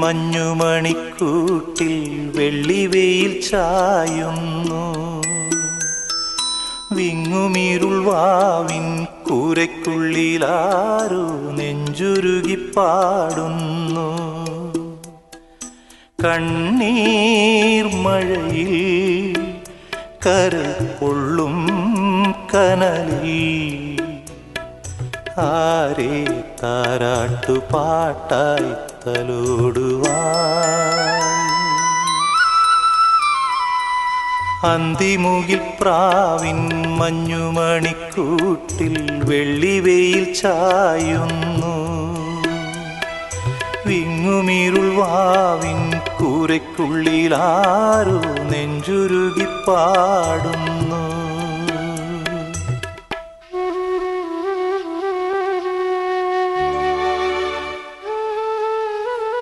മഞ്ഞുമണിക്കൂട്ടിൽ വെള്ളിവെയിൽ ചായുന്നു. വിങ്ങുമിരുൾ വാവിൻ കൂരയ്ക്കുള്ളിലാരോ നെഞ്ചുരുകിപ്പാടുന്നു. കണ്ണീർ മഴയിൽ കരൾ പൊള്ളും കനലിൽ ആരെ താരാട്ടുപാട്ടായി തലോടുവാൻ. അന്തിമുകിൽ പ്രാവിൻ മഞ്ഞുമണിക്കൂട്ടിൽ വെള്ളിവെയിൽ ചായുന്നു. വിങ്ങുമിരുൾ വാവിൻ കൂരയ്ക്കുള്ളിലാരോ നെഞ്ചുരുകിപ്പാടുന്നു.